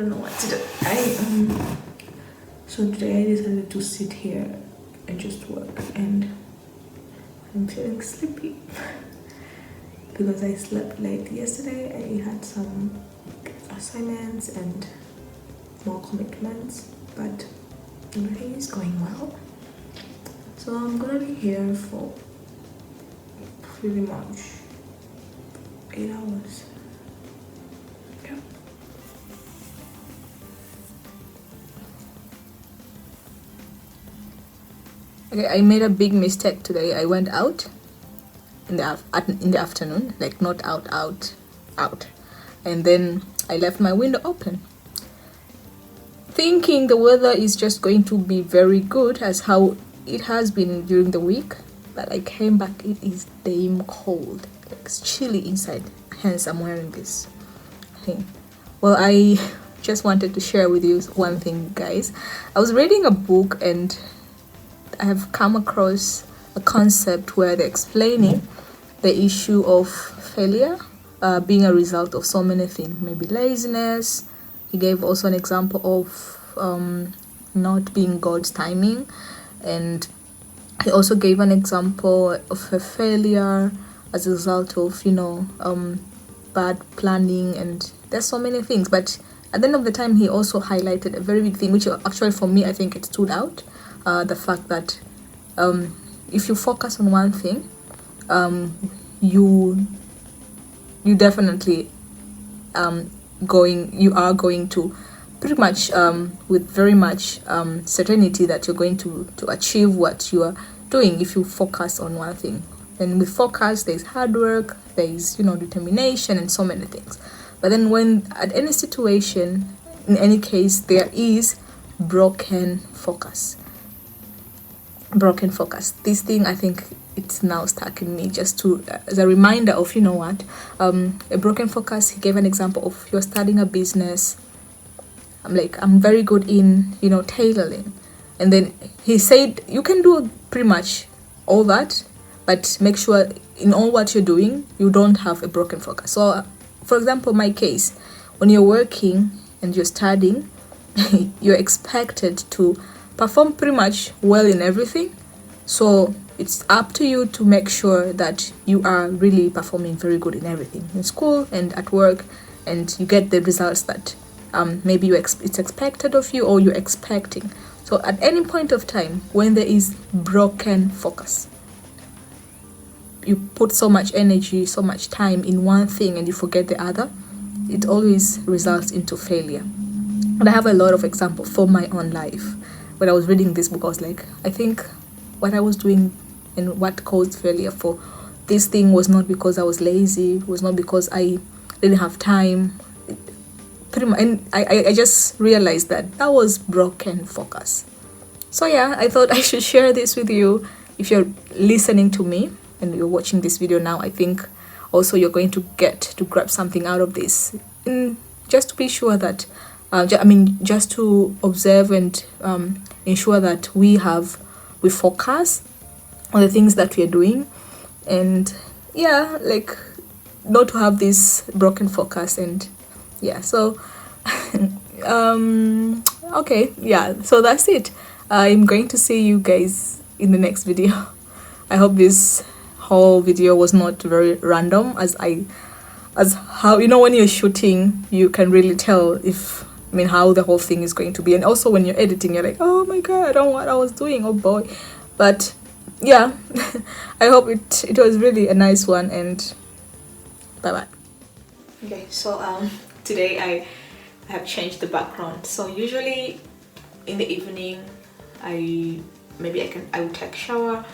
don't know what to do. So today I decided to sit here and just work, and I'm feeling sleepy because I slept late yesterday. I had some assignments and more commitments, but everything is going well. So I'm gonna be here for pretty much 8 hours. Yeah. Okay, I made a big mistake today. I went out in the afternoon, like not out, and then I left my window open, thinking the weather is just going to be very good as how it has been during the week. But I came back, it is damn cold, like it's chilly inside, hence I'm wearing this thing. Well, I just wanted to share with you one thing, guys. I was reading a book and I have come across a concept where they're explaining the issue of failure being a result of so many things, maybe laziness. He gave also an example of not being God's timing, and he also gave an example of a failure as a result of bad planning, and there's so many things. But at the end of the time, he also highlighted a very big thing, which actually for me I think it stood out, the fact that if you focus on one thing, you definitely you are going to pretty much with very much certainty that you're going to achieve what you are doing if you focus on one thing. And with focus, there's hard work, there's determination, and so many things. But then when at any situation, in any case, there is broken focus. This thing, I think it's now stuck in me, just to as a reminder of a broken focus. He gave an example of you're starting a business. I'm very good in tailoring, and then he said you can do pretty much all that, but make sure in all what you're doing you don't have a broken focus. So for example, my case, when you're working and you're studying, you're expected to perform pretty much well in everything. So it's up to you to make sure that you are really performing very good in everything, in school and at work, and you get the results that maybe it's expected of you or you're expecting. So at any point of time when there is broken focus, you put so much energy, so much time in one thing and you forget the other, it always results into failure. And I have a lot of examples for my own life. When I was reading this book, I was like, I think what I was doing and what caused failure for this thing was not because I was lazy, was not because I didn't have time. Pretty much, and I just realized that was broken focus. So yeah, I thought I should share this with you. If you're listening to me and you're watching this video now, I think also you're going to get to grab something out of this, and just to be sure that just to observe and ensure that we focus on the things that we are doing, and not to have this broken focus. And so okay, so that's it. I'm going to see you guys in the next video. I hope this whole video was not very random, as how when you're shooting you can really tell how the whole thing is going to be. And also when you're editing, you're like, oh my god, I don't know what I was doing, oh boy. But yeah, I hope it was really a nice one, and bye bye. Okay, so today I have changed the background. So usually in the evening I will take a shower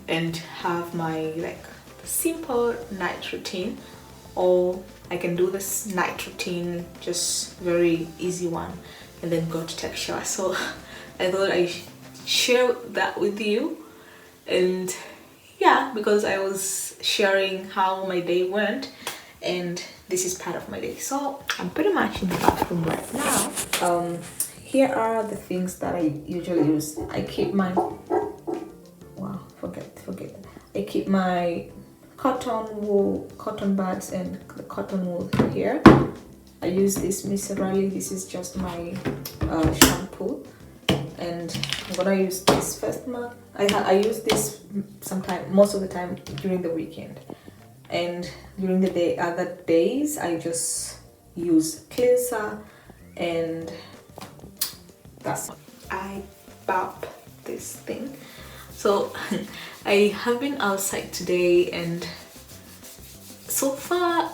and have my simple night routine, or I can do this night routine, just very easy one, and then go to take a shower. So I thought I share that with you, and because I was sharing how my day went, and this is part of my day. So I'm pretty much in the bathroom right now. Here are the things that I usually use. I keep my I keep my cotton buds and the cotton wool here. I use this Miserali. This is just my shampoo, and I'm gonna use this first month. I use this most of the time during the weekend, and during the other days I just use cleanser, and that's I bop this thing. So I have been outside today, and so far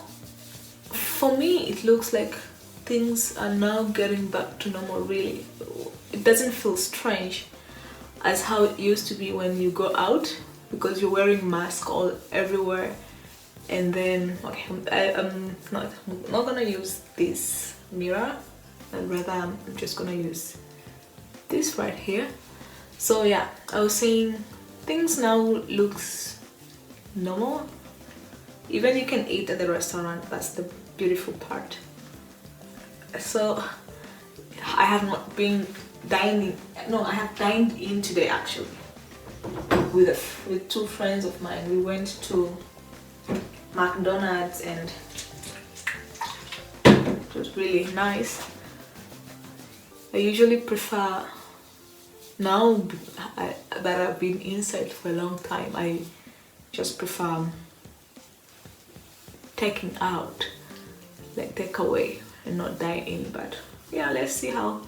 for me it looks like things are now getting back to normal. Really, it doesn't feel strange as how it used to be when you go out, because you're wearing mask all everywhere. And then I'm not gonna use this mirror, and rather I'm just gonna use this right here. So yeah, I was saying things now looks normal. Even you can eat at the restaurant. That's the beautiful part. So I have not been dining. No, I have dined in today actually with two friends of mine. We went to McDonald's and it was really nice. I usually prefer, now that I've been inside for a long time, I just prefer taking out, like takeaway, and not dine in. But yeah, let's see how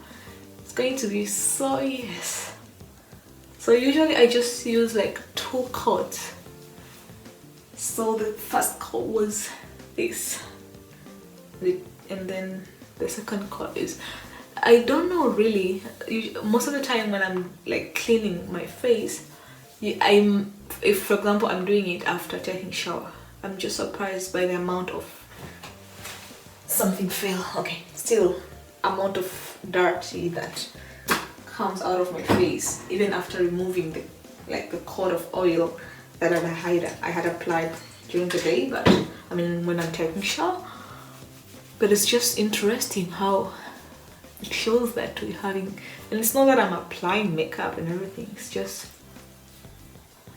it's going to be. So yes, so usually I just use like 2 coats. So the first coat was this, and then the second coat is, I don't know really, most of the time when I'm like cleaning my face, if for example I'm doing it after taking shower, I'm just surprised by the amount of amount of dirty that comes out of my face, even after removing the coat of oil that I had applied during the day, but I mean when I'm taking shower. But it's just interesting how it shows that we're having, and it's not that I'm applying makeup and everything, it's just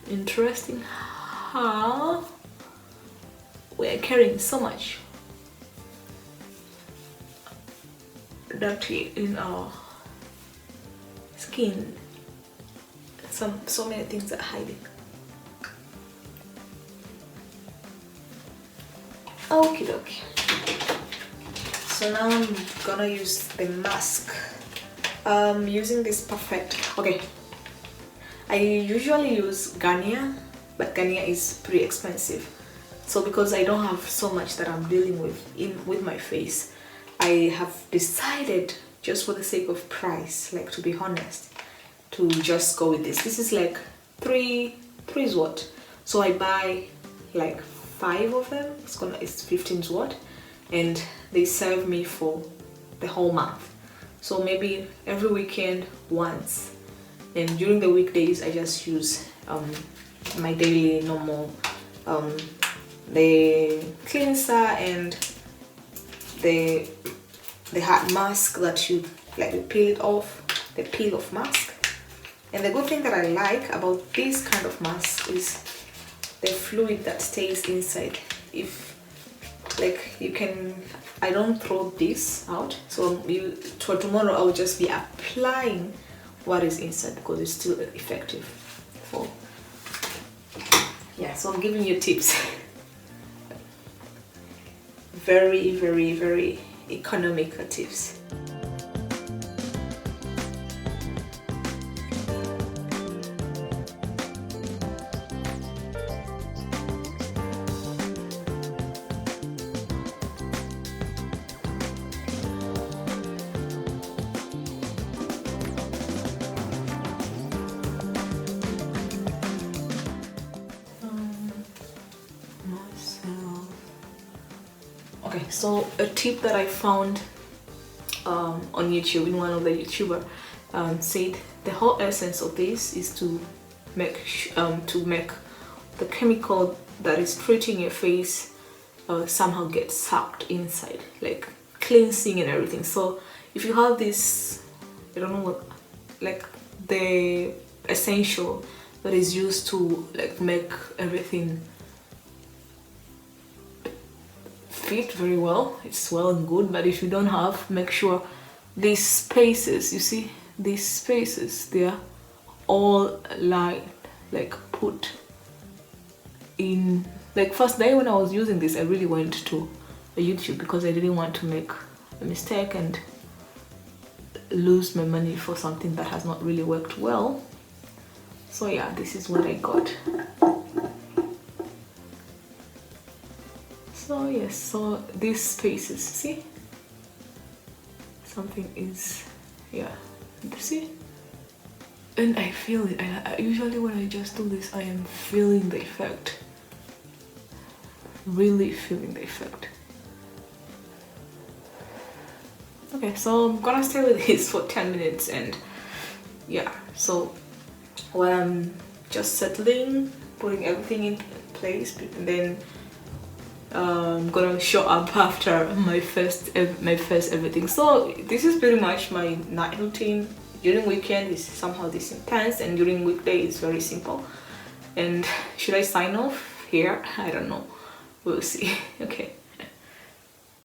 interesting how we are carrying so much dirty in our skin. So many things are hiding. Okie dokie. So now I'm gonna use the mask. Using this Perfect. Okay, I usually use Garnier, but Garnier is pretty expensive. So because I don't have so much that I'm dealing with my face, I have decided, just for the sake of price, like to be honest, to just go with this. This is like three what? So I buy like 5 of them. It's 15 what, and they serve me for the whole month. So maybe every weekend once, and during the weekdays I just use my daily normal the cleanser and the hard mask that you like, you peel it off, the peel off mask. And the good thing that I like about this kind of mask is the fluid that stays inside. If like you can, I don't throw this out, so for tomorrow I will just be applying what is inside because it's still effective. So yeah, so I'm giving you tips. Very, very, very economical tips. Okay, so a tip that I found on YouTube, in one of the YouTuber said the whole essence of this is to make the chemical that is treating your face somehow get sucked inside, like cleansing and everything. So if you have this, I don't know what, like the essential that is used to like make everything fit very well. It's well and good, but if you don't have, make sure these spaces, you see these spaces, they're all like put in. Like first day when I was using this, I really went to YouTube because I didn't want to make a mistake and lose my money for something that has not really worked well. So yeah, this is what I got. So yes, so these spaces, see, something is, yeah, you see, and I feel it. I usually when I just do this, I am feeling the effect, really feeling the effect. Okay, so I'm gonna stay with this for 10 minutes, and yeah, so while I'm just settling, putting everything in place, and then I'm gonna show up after my first everything. So this is pretty much my night routine. During weekend is somehow this intense, and during weekday it's very simple. And should I sign off here? I don't know, we'll see. Okay.